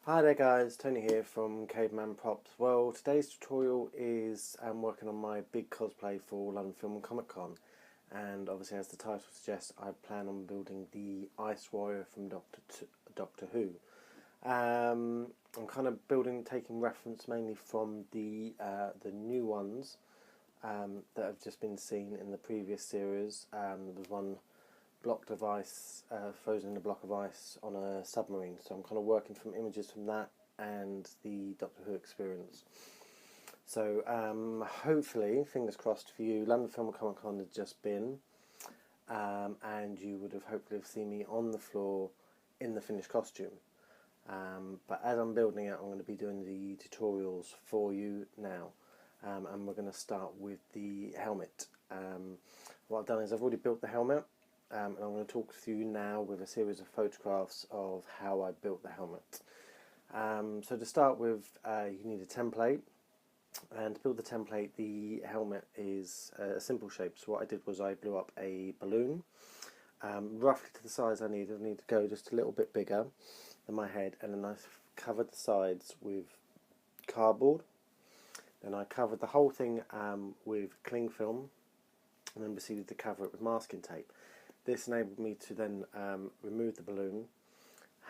Hi there guys, Tony here from Caveman Props. Well, today's tutorial is working on my big cosplay for London Film and Comic Con, and obviously as the title suggests, I plan on building the Ice Warrior from Doctor Who. I'm kind of taking reference mainly from the new ones that have just been seen in the previous series. There was one block of ice, frozen in a block of ice on a submarine. So I'm kind of working from images from that and the Doctor Who experience. So hopefully, fingers crossed for you, London Film and Comic Con has just been, and you would have hopefully seen me on the floor in the finished costume. But as I'm building it, I'm going to be doing the tutorials for you now, and we're going to start with the helmet. What I've done is I've already built the helmet. And I'm going to talk to you now with a series of photographs of how I built the helmet. So to start with, you need a template, and to build the template, the helmet is a simple shape. So what I did was I blew up a balloon, roughly to the size I needed. I need to go just a little bit bigger than my head, and then I covered the sides with cardboard. Then I covered the whole thing with cling film, and then proceeded to cover it with masking tape. This enabled me to then remove the balloon,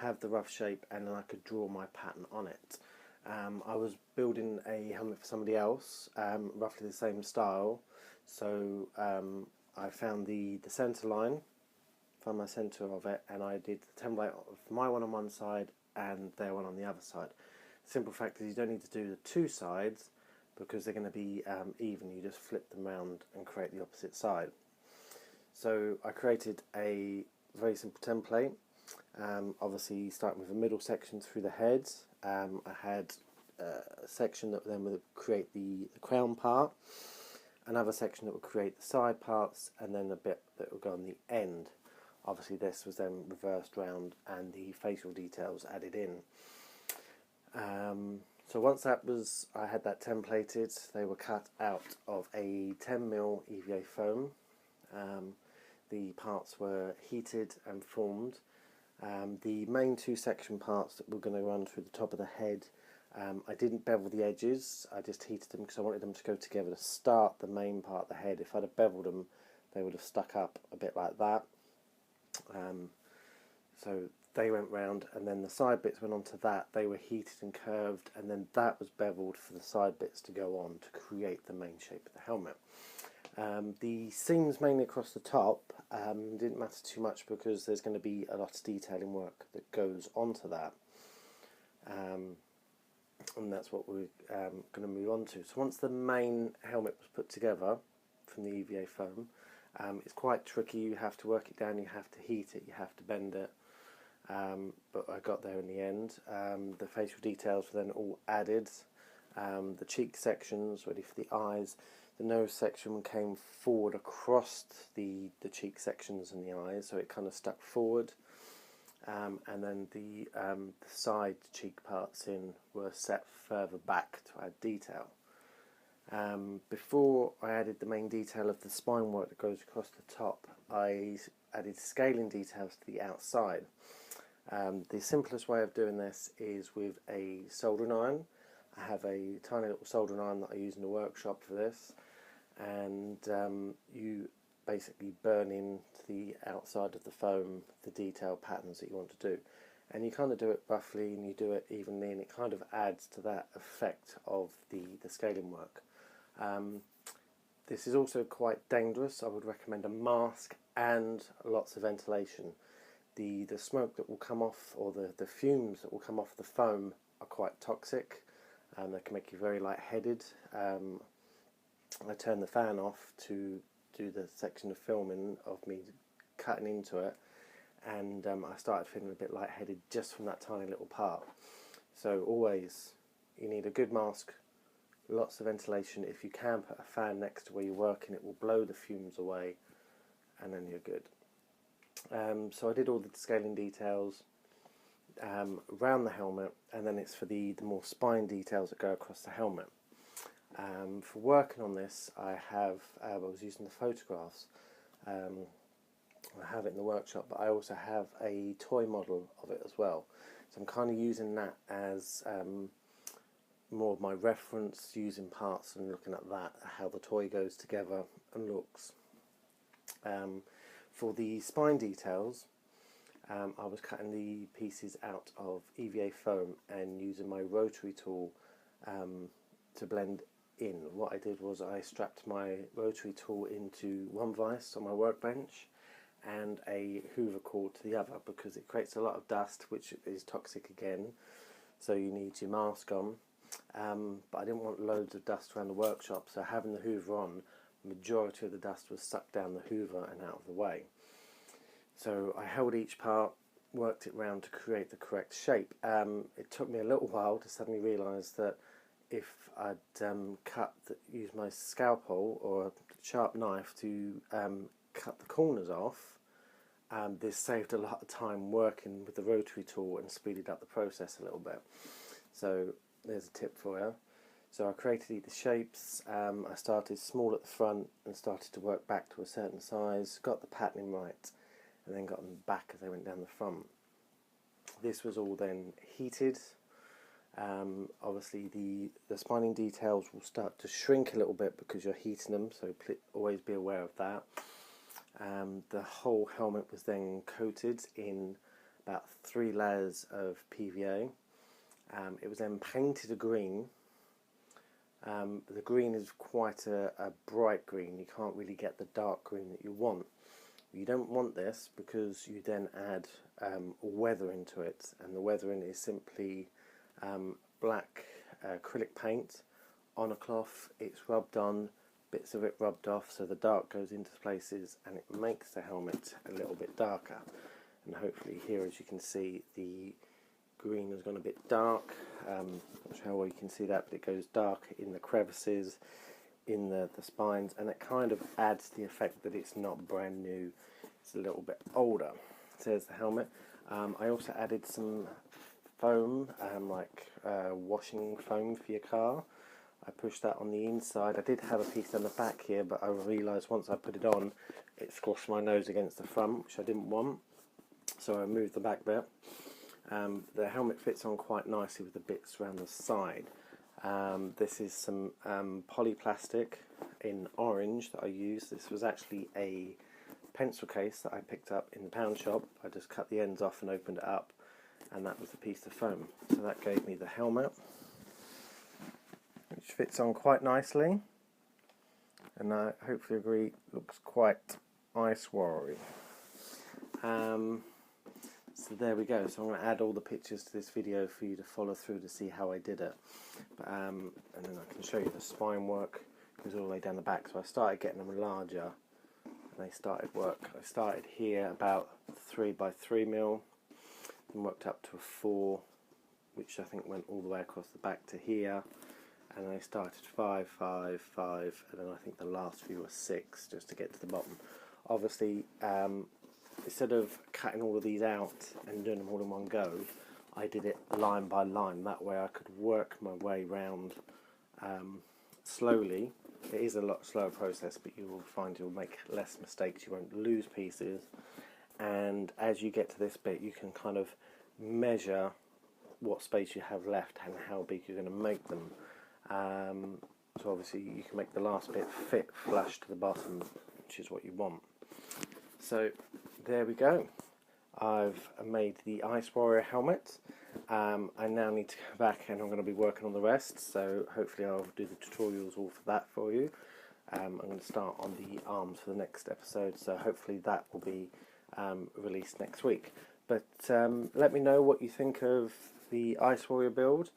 have the rough shape, and then I could draw my pattern on it. I was building a helmet for somebody else, roughly the same style, so I found the centre line, found my centre of it, and I did the template of my one on one side and their one on the other side. Simple fact is you don't need to do the two sides because they're going to be even. You just flip them around and create the opposite side. So I created a very simple template, obviously starting with a middle section through the head. I had a section that then would create the crown part, another section that would create the side parts, and then a bit that would go on the end. Obviously this was then reversed round and the facial details added in. So once I had that templated, they were cut out of a 10mm EVA foam. The parts were heated and formed. The main two section parts that we're going to run through the top of the head, I didn't bevel the edges, I just heated them because I wanted them to go together to start the main part of the head. If I'd have beveled them, they would have stuck up a bit like that. So they went round, and then the side bits went onto that. They were heated and curved, and then that was beveled for the side bits to go on to create the main shape of the helmet. The seams mainly across the top didn't matter too much because there's going to be a lot of detailing work that goes onto that, and that's what we're going to move on to. So once the main helmet was put together from the EVA foam, it's quite tricky. You have to work it down, you have to heat it, you have to bend it, but I got there in the end. The facial details were then all added, the cheek sections ready for the eyes. The nose section came forward across the cheek sections and the eyes, so it kind of stuck forward, and then the side cheek parts were set further back to add detail. Before I added the main detail of the spine work that goes across the top, I added scaling details to the outside. The simplest way of doing this is with a soldering iron. I have a tiny little soldering iron that I use in the workshop for this, and you basically burn into the outside of the foam the detail patterns that you want to do, and you kind of do it roughly and you do it evenly, and it kind of adds to that effect of the scaling work. This is also quite dangerous. I would recommend a mask and lots of ventilation. The smoke that will come off, or the fumes that will come off the foam, are quite toxic, and they can make you very lightheaded. I turned the fan off to do the section of filming of me cutting into it, and I started feeling a bit lightheaded just from that tiny little part. So always, you need a good mask, lots of ventilation. If you can put a fan next to where you're working, it will blow the fumes away, and then you're good. So I did all the scaling details around the helmet, and then it's for the more spine details that go across the helmet. For working on this, I was using the photographs. I have it in the workshop, but I also have a toy model of it as well. So I'm kind of using that as more of my reference, using parts and looking at that, how the toy goes together and looks. For the spine details, I was cutting the pieces out of EVA foam and using my rotary tool to blend in. What I did was I strapped my rotary tool into one vise on my workbench and a hoover cord to the other, because it creates a lot of dust, which is toxic again, so you need your mask on. But I didn't want loads of dust around the workshop, so having the hoover on, the majority of the dust was sucked down the hoover and out of the way. So I held each part, worked it round to create the correct shape. It took me a little while to suddenly realise that if I'd use my scalpel or a sharp knife to cut the corners off, this saved a lot of time working with the rotary tool and speeded up the process a little bit. So there's a tip for you. So I created the shapes. I started small at the front and started to work back to a certain size, got the patterning right, and then got them back as they went down the front. This was all then heated. Obviously the spining details will start to shrink a little bit because you're heating them, so always be aware of that. The whole helmet was then coated in about 3 layers of PVA. It was then painted a green. The green is quite a bright green. You can't really get the dark green that you want. You don't want this because you then add weathering to it, and the weathering is simply black acrylic paint on a cloth. It's rubbed on, bits of it rubbed off, so the dark goes into places and it makes the helmet a little bit darker. And hopefully here, as you can see, the green has gone a bit dark. Not sure how well you can see that, but it goes dark in the crevices, in the spines, and it kind of adds the effect that it's not brand new, it's a little bit older. So there's the helmet. I also added some foam, washing foam for your car. I pushed that on the inside. I did have a piece on the back here, but I realised once I put it on, it squashed my nose against the front, which I didn't want, so I moved the back bit. The helmet fits on quite nicely with the bits around the side. This is some polyplastic in orange that I used. This was actually a pencil case that I picked up in the pound shop. I just cut the ends off and opened it up, and that was the piece of foam. So that gave me the helmet, which fits on quite nicely, and I hopefully agree looks quite ice-warry. So there we go. So I'm going to add all the pictures to this video for you to follow through to see how I did it. And then I can show you the spine work. It goes all the way down the back. So I started getting them larger, and they started work. I started here about 3 by 3 mil, and worked up to a 4, which I think went all the way across the back to here. And then I started 5, 5, 5, and then I think the last few were 6, just to get to the bottom. Obviously, instead of cutting all of these out and doing them all in one go, I did it line by line. That way I could work my way round slowly. It is a lot slower process, but you will find you'll make less mistakes, you won't lose pieces. And as you get to this bit, you can kind of measure what space you have left and how big you're going to make them. So obviously you can make the last bit fit flush to the bottom, which is what you want. So there we go. I've made the Ice Warrior helmet. I now need to go back and I'm going to be working on the rest, so hopefully I'll do the tutorials all for that for you. I'm going to start on the arms for the next episode, so hopefully that will be released next week. But let me know what you think of the Ice Warrior build,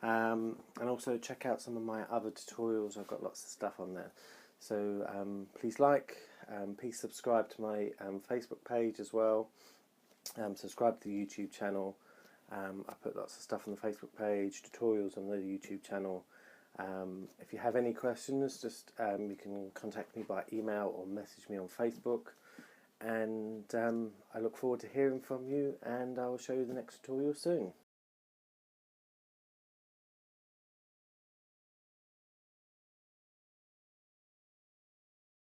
and also check out some of my other tutorials. I've got lots of stuff on there. So please please subscribe to my Facebook page as well. Subscribe to the YouTube channel. I put lots of stuff on the Facebook page, tutorials on the YouTube channel. If you have any questions, just you can contact me by email or message me on Facebook. And I look forward to hearing from you, and I will show you the next tutorial soon.